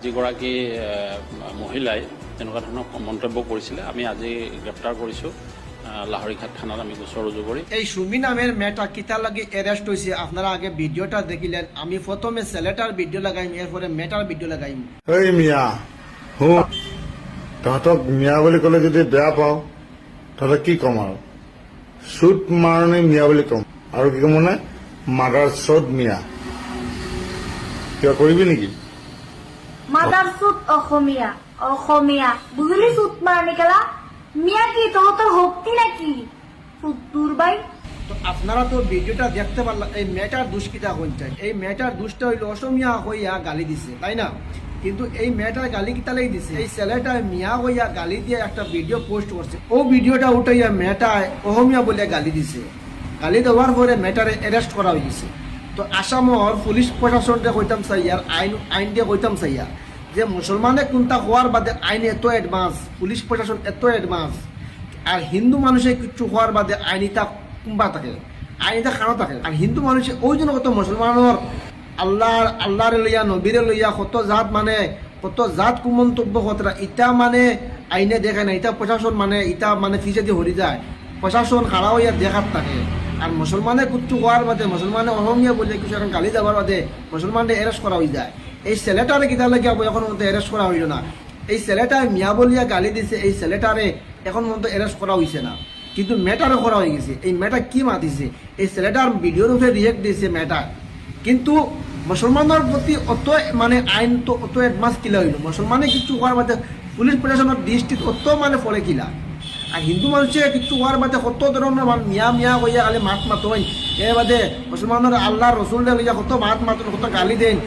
যিগৰাকী মহিলাই তেনেকুৱা ধৰণৰ মন্তব্য কৰিছিলে আমি আজি গ্ৰেপ্তাৰ কৰিছোঁ লাহৰীঘাট থানাত আমি গোচৰ ৰুজু কৰি। এই সুমি নামের মেয়েটা কিতা লাগে অ্যারেস্ট হয়েছে আপনারা আগে ভিডিওটা দেখিলেন। আমি প্রথমে ছেলেটার ভিডিও লাগাইম, এরপরে মেয়েটার ভিডিও লাগাইম। এই মিয়া হো তহঁতক মিয়া বুলি ক'লে যদি বেয়া পাওঁ তহঁতক কি ক'ম আৰু চুট মাৰণি মিয়া বুলি ক'ম আৰু কি ক'ম মানে মাদাৰ চ'দ মিয়া। কিবা কৰিবি নেকি? মাদার সুত অসমীয়া অসমীয়া বুঝলি সুত মারনি কেলা মিয়া কি তোর হক্তি নাকি সুত দূর বাই। তো আপনারা তো ভিডিওটা দেখতে পারলাম। এই মেয়েটার দুষ্কৃতা হইতে এই মেয়েটার দুষ্টা হইল অসমিয়া হইয়া গালি দিছে, তাই না? কিন্তু এই মেয়েটার গালি কিতা লাগি দিছে, এই ছেলেটা মিয়া হইয়া গালি দিয়ে একটা ভিডিও পোস্ট করছে। ও ভিডিওটা উঠাইয়া মেয়েটা অহমিয়া বলে গালি দিছে। গালি দেওয়ার পরে মেয়েটারে অ্যারেস্ট করা হয়েছে। তো আসামর পুলিশ প্রশাসনকে কইতাম চাইয়ার আইন দিয়ে কইতাম চাইয়া যে মুসলমানে কোনটা হওয়ার বাদে আইন এত অ্যাডভান্স, পুলিশ প্রশাসন এত অ্যাডভান্স, আর হিন্দু মানুষের কিছু হওয়ার বাদে আইনিটা কুম্বা থাকে, আইনিটা খানা থাকে। আর হিন্দু মানুষের ওই জন্য কত মুসলমানের আল্লাহরে লইয়া নবীরে লইয়া কত জাত মানে কত জাত কুমন্তব্য কতরা ইটা মানে আইনে দেখে না, ইটা প্রশাসন মানে ইটা মানে ফিসে দিয়ে হরি যায়, প্রশাসন খাড়া হইয়া দেখাত থাকে। আর মুসলমানের কুচ্ছু হওয়ার বাদে মুসলমানের অহমিয়া বলে কিছু এখন গালি দেওয়ার বাদে মুসলমানদের অ্যারেস্ট করা হয়ে যায়। এই ছেলেটারে কিতা লাগে এখন মধ্যে অ্যারেস্ট করা হইল না। এই ছেলেটা মিয়া বলিয়া গালি দিছে, এই ছেলেটারে এখন মধ্যে অ্যারেস্ট করা হয়েছে না, কিন্তু মেয়েটারে করা হয়ে গেছে। এই মেয়েটা কি মাতিছে, এই ছেলেটার ভিডিওর উপরে রিয়েক্ট দিয়েছে মেয়েটা। কিন্তু মুসলমানের প্রতি অত মানে আইন তো অত অ্যাডভান্স কিলা হইল, মুসলমানে কিছু হওয়ার বাদে পুলিশ প্রশাসনের দৃষ্টিত অত মানে ফলে কিলা। আর হিন্দু মানুষের কিছু হওয়ার বাদে কত ধরনের মিয়া মিয়া হইয়া খালি মাত মাতই, এর বাদে মুসলমানের আল্লাহ রসুলরে লইয়া কত মাত মাত কত গালি দেন,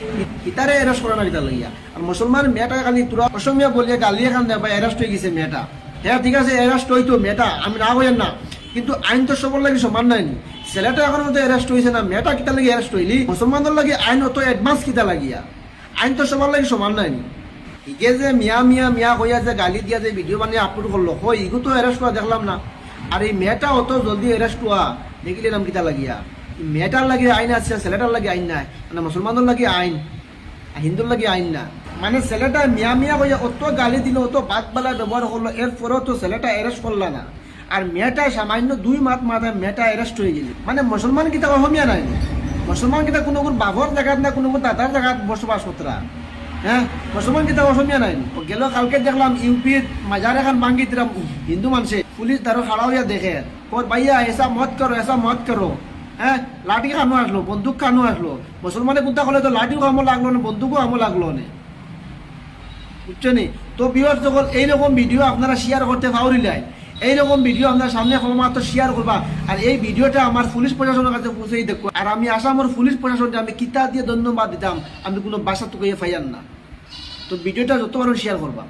ইতারে অ্যারেস্ট করে না ইতা লইয়া। আর মুসলমান মেয়েটা খালি তোরা অসমিয়া বলিয়া গালি এখান দেয় বা অ্যারেস্ট হয়ে গেছে মেয়েটা। হ্যাঁ ঠিক আছে, অ্যারেস্ট হইতো মেয়েটা, আমি না হইয়েন না, কিন্তু আইন তো সবার লাগে সমান নাইনি। ছেলেটা এখন মধ্যে অ্যারেস্ট হয়েছে না, মেয়েটা কিতা লাগে অ্যারেস্ট হইলি? মুসলমানদের লাগে আইন অত অ্যাডভান্স কিতা লাগিয়া, আইন তো সবার লাগে সমান নাইনি। ইগে যে মিয়া মিয়া মিয়া হইয়া যে গালি দিয়া যে ভিডিও বানিয়ে আপলোড করলো, হয় ইগো তো অ্যারেস্ট করা দেখলাম না। আর এই মেয়েটা অত জলদি অ্যারেস্ট হওয়া দেখিলে নাম কিতা লাগিয়া। মেয়েটার লাগে আইন আছে, ছেলেটার লাগে আইন নাই, মানে মুসলমানের লাগে আইন আর হিন্দুর লাগে আইন না। মানে ছেলেটা মিয়া মিয়া হইয়া অত গালি দিল, অত বাদ বেলা ব্যবহার করলো, এরপরেও তো ছেলেটা অ্যারেস্ট করলা না। আর মেয়েটা সামান্য 2 মাস মাথায় মেয়েটা অ্যারেস্ট হয়ে গেছে। মানে মুসলমান কিতা অহমিয়া নাই, মুসলমান কিতা কোনো বাবর জায়গাত না কোনো দাদার জায়গাত বসবাস করতরা। হ্যাঁ, মুসলমান কিতা অসমিয়া নাই। গেল কালকে দেখলাম ইউপির মাজার এখন ভাঙ্গি দিলাম হিন্দু মানুষে, পুলিশ তারও খাড়া হইয়া দেখে ভাইয়া এসা মত করো, এসা মত করো। হ্যাঁ, লাঠি খানো আসলো, বন্দুক খানো আসলো। মুসলমানে কোনটা করলে তো লাঠিও খামো লাগলো না, বন্দুকও খামো লাগলো না, বুঝছো নি? তো ভিউয়ার্স, যখন এইরকম ভিডিও আপনারা শেয়ার করতে পারিলেন, এইরকম ভিডিও আপনার সামনে মাত্র শেয়ার করবা। আর এই ভিডিওটা আমার পুলিশ প্রশাসনের কাছে পৌঁছেই দেখো। আর আমি আসামের পুলিশ প্রশাসনকে আমি কিতা দিয়ে ধন্যবাদ দিতাম, আমি কোনো বাসা তোকে ফাইয়ান না। তো ভিডিওটা যত শেয়ার করবা।